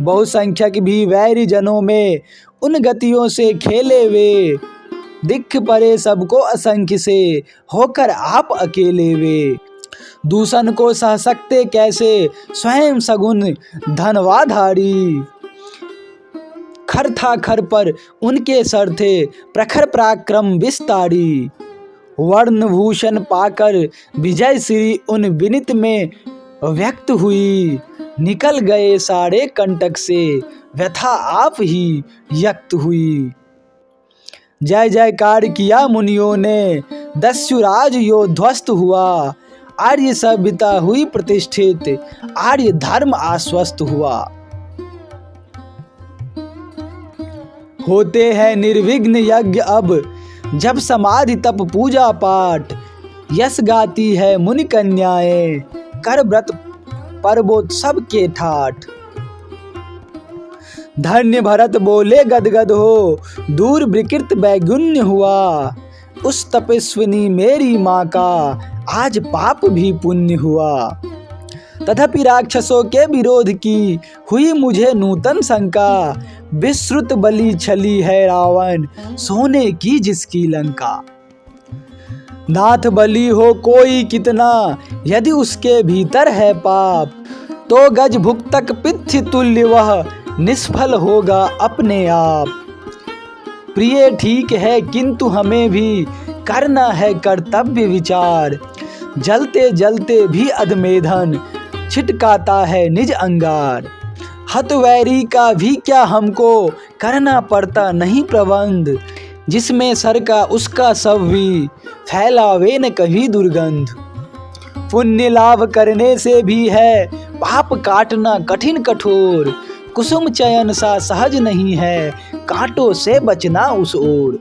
बहुसंख्यक भी वैरी जनों में उन गतियों से खेले वे, दिख परे सबको असंख्य से होकर आप अकेले वे। दूषण को सह सकते कैसे स्वयं सगुन धनवाधारी, खर था खर पर उनके सर थे प्रखर पराक्रम विस्तारी। वर्ण भूषण पाकर विजय श्री उन विनित में व्यक्त हुई, निकल गए सारे कंटक से व्यथा आप ही व्यक्त हुई। जय जयकार किया मुनियों ने दस्युराज यो ध्वस्त हुआ, आर्य सभ्यता हुई प्रतिष्ठित आर्य धर्म आश्वस्त हुआ। होते हैं निर्विघ्न यज्ञ अब जब समाधि तप पूजा पाठ, यश गाती है मुनि कन्याएं कर व्रत पर्वोत्सव के ठाठ। धन्य भरत बोले गदगद हो दूर विकृत वैगुण्य हुआ, उस तपस्विनी मेरी माँ का आज पाप भी पुण्य हुआ। तथापि राक्षसों के विरोध की हुई मुझे नूतन शंका, विश्रुत बलि छली है रावण सोने की जिसकी लंका। नाथ बलि हो कोई कितना यदि उसके भीतर है पाप, तो गज भुक्तक पित्थ तुल्य वह निष्फल होगा अपने आप। प्रिय ठीक है किंतु हमें भी करना है कर्तव्य विचार, जलते जलते भी अधमेधन छिटकाता है निज अंगार। हतवैरी का भी क्या हमको करना पड़ता नहीं प्रबंध, जिसमें सर का उसका सब भी फैलावे न कभी दुर्गंध। पुण्य लाभ करने से भी है पाप काटना कठिन कठोर, कुसुम चयन सा सहज नहीं है कांटों से बचना उस ओर।